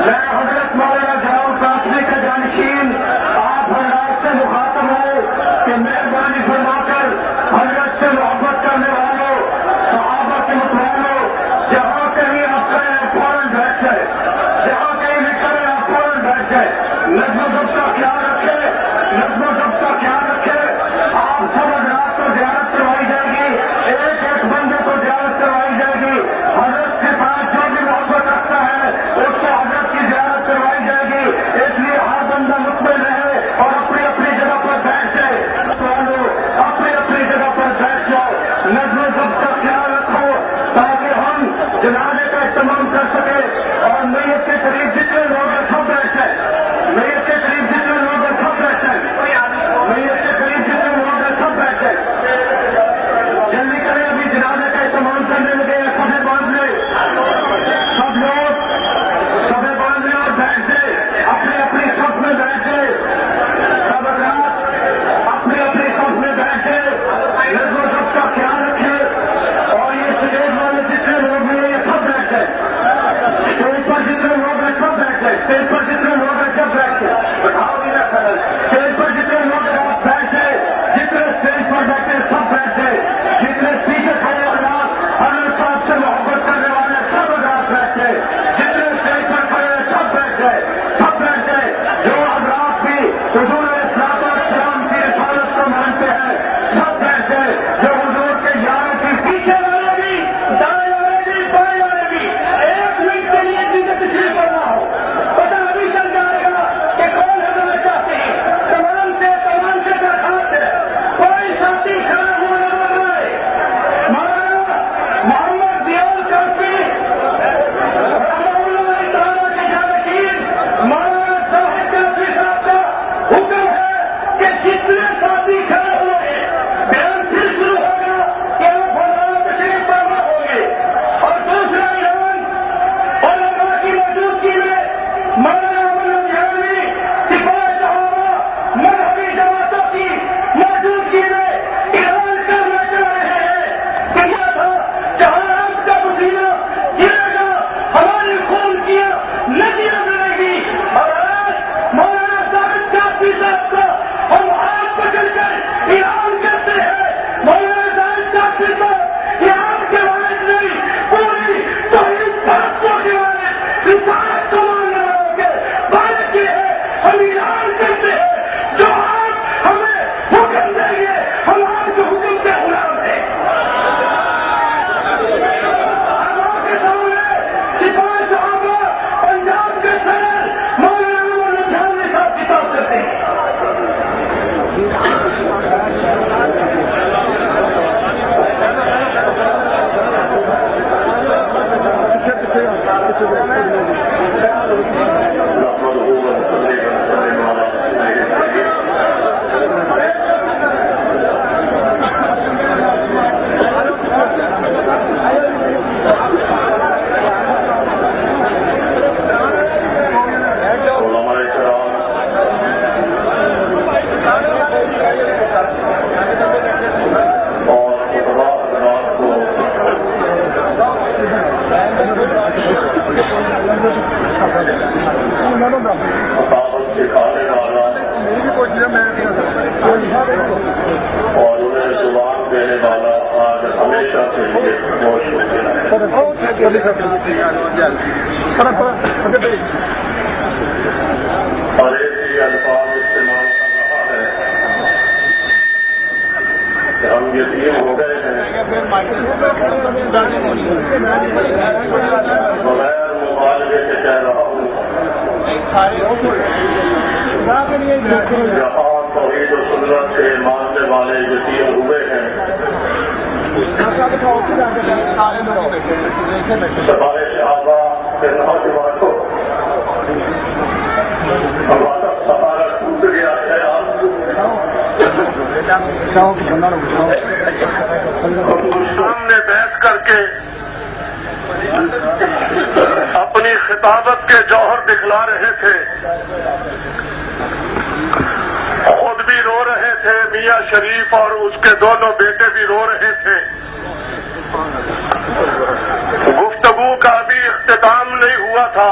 میں حضرت مولانا جلال قاسمی کا جانشین آپ حضرات سے مخاطب ہوں کہ مہربانی فرما کر حضرت سے محبت کرنے والوں، صحابہ کے متوالوں، جہاں کہیں آپ کریں آپ فوراً بیٹھ جائے، جہاں کہیں بھی کریں آپ فوراً بیٹھ جائے، نظم و ضبط کا خیال رکھے، نظم و ضبط کا خیال رکھے۔ آپ سب حضرات کو زیارت کروائی جائے گی، ایک ایک بندے کو زیارت کروائی جائے گی، حضرت کے ساتھ جو بھی محبت رکھتا ہے اس کو حضرت کی زیارت کروائی جائے گی۔ اس لیے ہر بندہ مطمئن رہے اور اپنی اپنی جگہ پر بیٹھ جائے، اپنی اپنی جگہ پر بیٹھ جاؤ، نظم و ضبط کا خیال رکھو تاکہ ہم جنازے کا اہتمام کر سکیں اور میت کے قریب جتنے لوگ ہیں سب بیٹھ جائیں، میت کے قریب جتنے لوگ ہیں سب بیٹھ جائیں، میت کے قریب جتنے لوگ ہیں سب بیٹھ جائیں۔ جلدی کریں، ابھی جنازے کا اہتمام کرنے لگے ہیں، سبھی باندھ لیں، سب لوگ سبھی باندھ لیں اور بیٹھ جائیں، اپنی اپنی صف میں بیٹھ جائیں، سب حضرات اپنی اپنی صف میں بیٹھ جائیں، نظم و ضبط کا خیال رکھیں اور یہ اسٹیج والے جتنے لوگ ہیں یہ سب بیٹھ جائیں، اسٹیج پر جتنے لوگ ہیں سب بیٹھ جائیں، اسٹیج پر جتنے لوگ ہیں سب بیٹھ جائیں، اسٹیج پر جتنے لوگ ہیں آپ بیٹھ جائیں، جتنے اسٹیج پر بیٹھے سب بیٹھ جائیں، جتنے پیچھے کھڑے حضرات حضرت صاحب سے محبت کرنے والے سب حضرات بیٹھ جائیں، جتنے اسٹیج پر کھڑے ہیں سب بیٹھ جائیں، سب بیٹھ جائیں، جو حضرات بھی حضور الصلوۃ والسلام کی رسالت کو مانتے ہیں سب بیٹھ جائیں، جو حضور کے یار کی پیچھے والے بھی دائیں والے بھی بائیں والے بھی ایک منٹ کے لیے جن سے تشریف کرنا ہو پتہ ابھی چل جائے گا کہ کون حضرت چاہتے ہیں۔ تمام سے درخواست ہے کوئی ساتھی کھڑا ہوا نظر نہ آئے۔ مولانا محمد ضیاء کافی رحمہ اللہ تعالیٰ کے جانشین مولانا صاحب کافی صاحب کا حکم ہے کہ جتنے ساتھی کھڑے ہوئے ہیں بیان پھر شروع ہوگا کہ آپ حضرات تشریف فرما ہوں گے اور دوسرا اعلان علماء کی موجودگی میں مولانا محمد ضیاء سپاہ صحابہ مذہبی جماعتوں کی موجودگی میں اعلان کرنا چاہ رہے ہیں کہ یہ تھا جہاں آپ کا پسینہ گرے گا ہماری خون کی ندیاں ملے گی اور آج مولانا صاحب کافی صاحب کا ہم ہاتھ پکڑ کر اعلان کرتے ہیں مولانا صاحب کافی صاحب یہ آپ کے والد نہیں پوری توحید پرستوں کے والد رسالت کو ماننے والوں کے والد کی ہے۔ ہم اعلان کرتے ہیں جو آپ ہمیں حکم دیں گے ہم آپ کے حکم کے غلام ہیں۔ ہم آپ کے سامنے سپاہ صحابہ پنجاب کے صدر مولانا محمد ضیاء صاحب خطاب کرتے ہیں۔ سکھانے والا اور انہیں زبان دینے والا آج ہمیشہ کے لیے خاموش ہو اور ایسی الفاظ استعمال کر رہا ہے کہ ہم یتیم ہو گئے ہیں بغیر مبالغے کے کہہ رہا ہوں جہاں توحید و سنت سے ماننے والے یتیم ہوئے ہیں ہمارے صحابہ کے نوجوانوں ہمارا سہارا ٹوٹ گیا ہے سامنے بیٹھ کر کے اپنی خطابت کے جوہر دکھلا رہے تھے، خود بھی رو رہے تھے، میاں شریف اور اس کے دونوں بیٹے بھی رو رہے تھے۔ گفتگو کا بھی اختتام نہیں ہوا تھا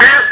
20